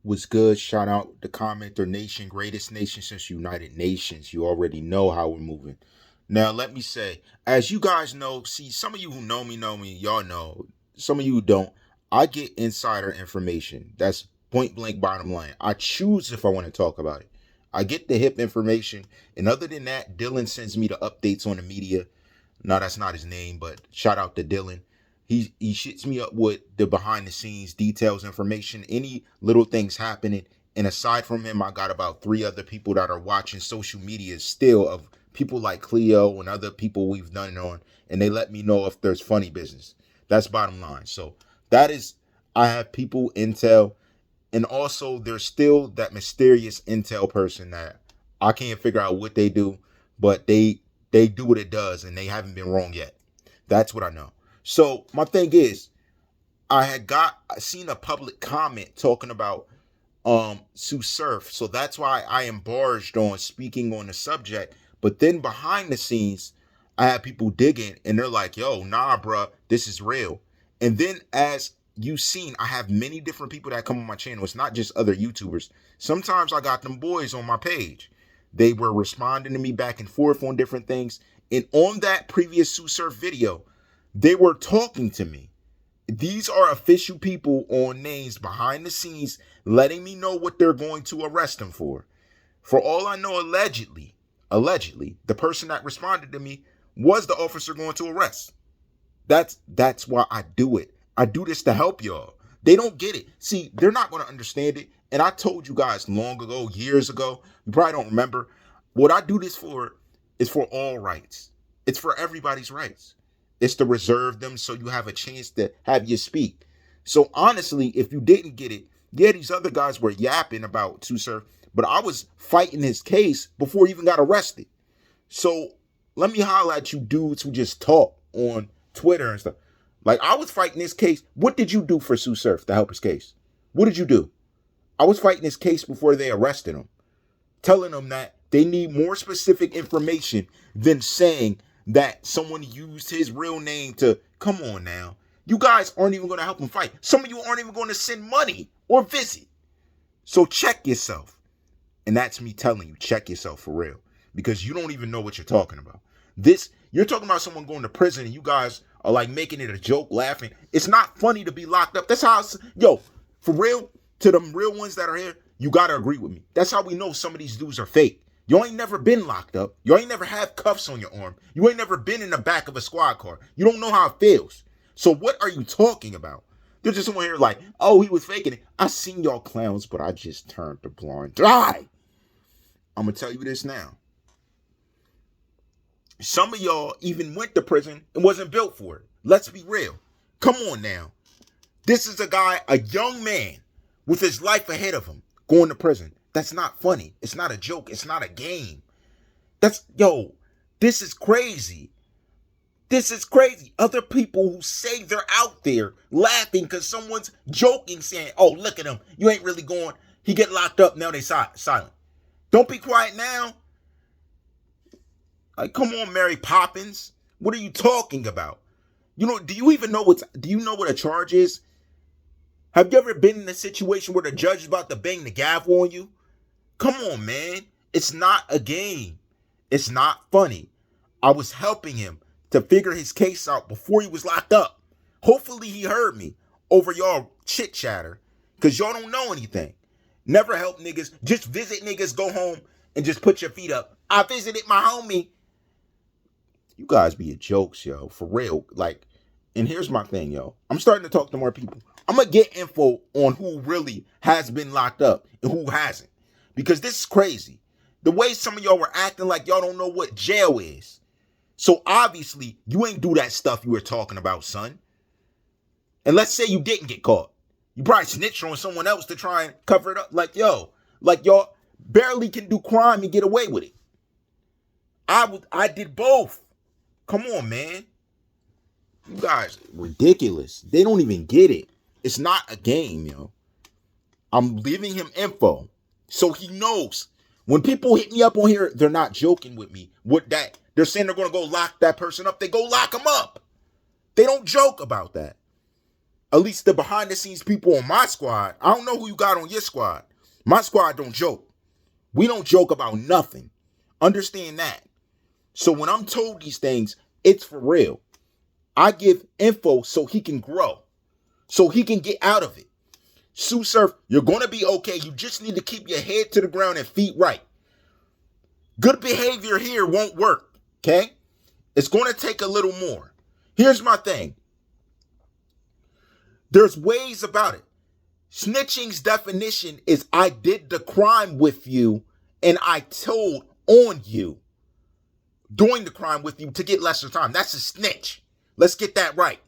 Was good. Shout out the commenter nation, greatest nation since United Nations. You already know how we're moving. Now, let me say, as you guys know, see, some of you who know me, y'all know. Some of you who don't, I get insider information. That's point blank bottom line. I choose if I want to talk about it. I get the hip information. And other than that, Dylan sends me the updates on the media. No, that's not his name, but shout out to Dylan. He shits me up with the behind the scenes details information, any little things happening. And aside from him, I got about 3 other people that are watching social media still, of people like Cleo and other people we've done it on, and they let me know if there's funny business. That's bottom line. So that is, I have people intel, and also there's still that mysterious intel person that I can't figure out what they do, but they do what it does, and they haven't been wrong yet. That's what I know. So my thing is, I seen a public comment talking about Sue Surf, so that's why I embarged on speaking on the subject. But then behind the scenes, I had people digging, and they're like, "Yo, nah, bruh, this is real." And then, as you've seen, I have many different people that come on my channel. It's not just other YouTubers. Sometimes I got them boys on my page. They were responding to me back and forth on different things. And on that previous Sue Surf video, they were talking to me. These are official people on names behind the scenes letting me know what they're going to arrest him for. For all I know, allegedly, the person that responded to me was the officer going to arrest. That's why I do it. I do this to help y'all. They don't get it. See, they're not going to understand it. And I told you guys long ago, years ago, you probably don't remember. What I do this for is for all rights. It's for everybody's rights. It's to reserve them so you have a chance to have you speak. So honestly, if you didn't get it, yeah, these other guys were yapping about Surf, but I was fighting his case before he even got arrested. So let me holler at you dudes who just talk on Twitter and stuff. Like, I was fighting this case. What did you do for Sue Surf to help his case? What did you do? I was fighting this case before they arrested him, telling them that they need more specific information than saying that someone used his real name to, come on now. You guys aren't even going to help him fight. Some of you aren't even going to send money or visit. So check yourself. And that's me telling you, check yourself for real. Because you don't even know what you're talking about. You're talking about someone going to prison and you guys are like making it a joke, laughing. It's not funny to be locked up. That's how, for real, to them real ones that are here, you got to agree with me. That's how we know some of these dudes are fake. You ain't never been locked up. You ain't never had cuffs on your arm. You ain't never been in the back of a squad car. You don't know how it feels. So what are you talking about? There's just someone here like, oh, he was faking it. I seen y'all clowns, but I just turned a blind eye. I'm going to tell you this now. Some of y'all even went to prison and wasn't built for it. Let's be real. Come on now. This is a young man with his life ahead of him going to prison. That's not funny. It's not a joke. It's not a game. This is crazy. This is crazy. Other people who say they're out there laughing because someone's joking, saying, oh, look at him. You ain't really going. He get locked up. Now they silent. Don't be quiet now. Like, come on, Mary Poppins. What are you talking about? Do you even know do you know what a charge is? Have you ever been in a situation where the judge is about to bang the gavel on you? Come on, man. It's not a game. It's not funny. I was helping him to figure his case out before he was locked up. Hopefully he heard me over y'all chit chatter, because y'all don't know anything. Never help niggas. Just visit niggas, go home, and just put your feet up. I visited my homie. You guys be a jokes, yo. For real. Like, and here's my thing, yo. I'm starting to talk to more people. I'm going to get info on who really has been locked up and who hasn't. Because this is crazy. The way some of y'all were acting like y'all don't know what jail is. So obviously, you ain't do that stuff you were talking about, son. And let's say you didn't get caught. You probably snitched on someone else to try and cover it up. Like y'all barely can do crime and get away with it. I did both. Come on, man. You guys, ridiculous. They don't even get it. It's not a game, yo. I'm leaving him info so he knows. When people hit me up on here, they're not joking with me. They're saying they're going to go lock that person up. They go lock them up. They don't joke about that. At least the behind the scenes people on my squad. I don't know who you got on your squad. My squad don't joke. We don't joke about nothing. Understand that. So when I'm told these things, it's for real. I give info so he can grow, so he can get out of it. SU Surf, you're going to be okay. You just need to keep your head to the ground and feet right. Good behavior here won't work, okay? It's going to take a little more. Here's my thing. There's ways about it. Snitching's definition is I did the crime with you and I told on you doing the crime with you to get lesser time. That's a snitch. Let's get that right.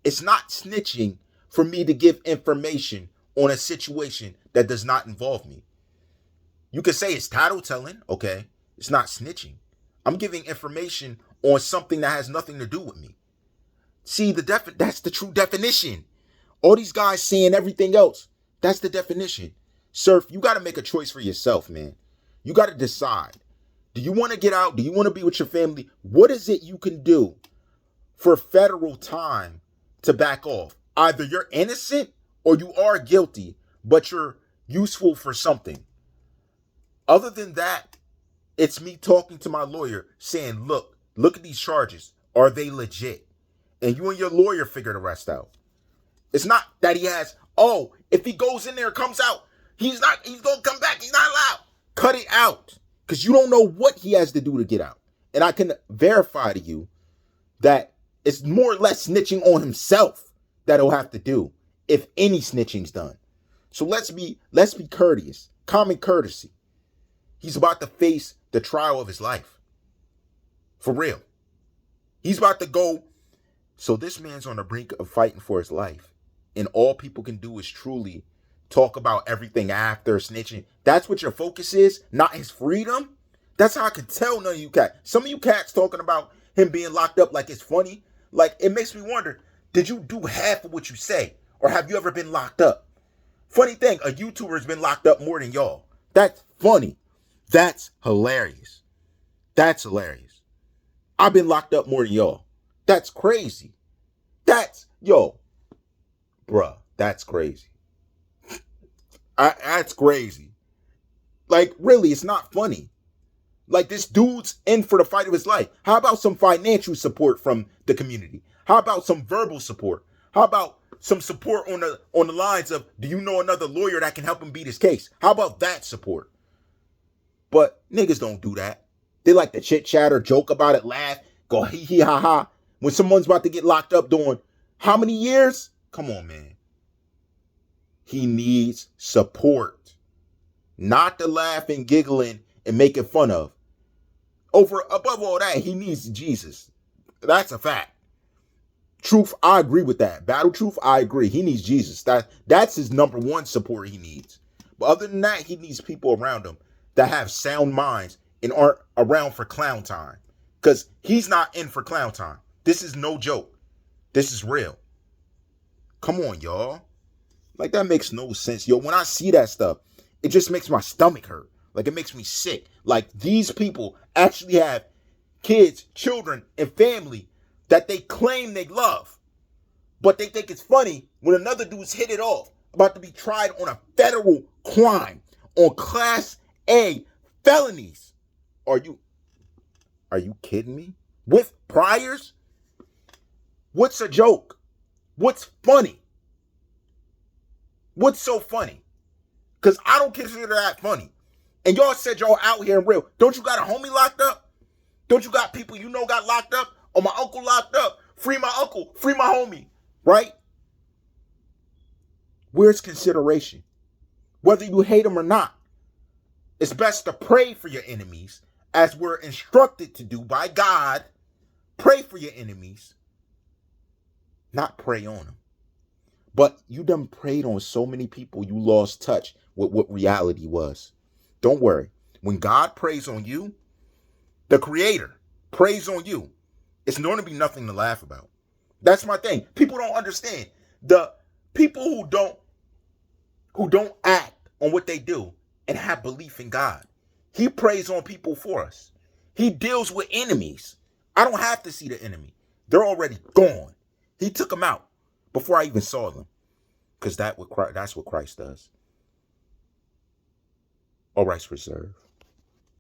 It's not snitching for me to give information on a situation that does not involve me. You could say it's tattletelling, okay? It's not snitching. I'm giving information on something that has nothing to do with me. See, that's the true definition. All these guys saying everything else, that's the definition. Surf, you got to make a choice for yourself, man. You got to decide. Do you want to get out? Do you want to be with your family? What is it you can do for federal time to back off? Either you're innocent or you are guilty, but you're useful for something. Other than that, it's me talking to my lawyer saying, look at these charges. Are they legit? And you and your lawyer figure the rest out. It's not that he has, if he goes in there and comes out, he's going to come back. He's not allowed. Cut it out. Because you don't know what he has to do to get out. And I can verify to you that it's more or less snitching on himself that he'll have to do if any snitching's done. So let's be courteous. Common courtesy. He's about to face the trial of his life. For real. He's about to go. So this man's on the brink of fighting for his life. And all people can do is truly talk about everything after snitching. That's what your focus is, not his freedom. That's how I can tell none of you cats. Some of you cats talking about him being locked up like it's funny. Like, it makes me wonder, did you do half of what you say? Or have you ever been locked up? Funny thing, a YouTuber has been locked up more than y'all. That's funny. That's hilarious. That's hilarious. I've been locked up more than y'all. That's crazy. Bruh, that's crazy. That's crazy. Like, really, it's not funny. Like, this dude's in for the fight of his life. How about some financial support from the community? How about some verbal support? How about some support on the lines of, do you know another lawyer that can help him beat his case? How about that support? But niggas don't do that. They like to chit chat or joke about it, laugh, go hee hee ha ha. When someone's about to get locked up doing how many years? Come on, man. He needs support. Not the laughing, giggling, and making fun of. Above all that, he needs Jesus. That's a fact. Truth, I agree with that. Battle Truth, I agree. He needs Jesus. That's his number one support he needs. But other than that, he needs people around him that have sound minds and aren't around for clown time. Because he's not in for clown time. This is no joke. This is real. Come on, y'all. Like, that makes no sense. Yo, when I see that stuff, it just makes my stomach hurt. Like, it makes me sick. Like, these people actually have kids, children, and family that they claim they love. But they think it's funny when another dude's hit it off, about to be tried on a federal crime, on Class A felonies. Are you kidding me? With priors? What's a joke? What's funny? What's so funny? Because I don't consider that funny. And y'all said y'all out here in real. Don't you got a homie locked up? Don't you got people you know got locked up? Or my uncle locked up? Free my uncle. Free my homie. Right? Where's consideration? Whether you hate them or not, it's best to pray for your enemies, as we're instructed to do by God. Pray for your enemies, not pray on them. But you done prayed on so many people, you lost touch with what reality was. Don't worry. When God prays on you, the Creator prays on you, it's going to be nothing to laugh about. That's my thing. People don't understand. The people who don't act on what they do and have belief in God, He prays on people for us. He deals with enemies. I don't have to see the enemy. They're already gone. He took them out. before I even saw them, because that's what Christ does. All rights reserved.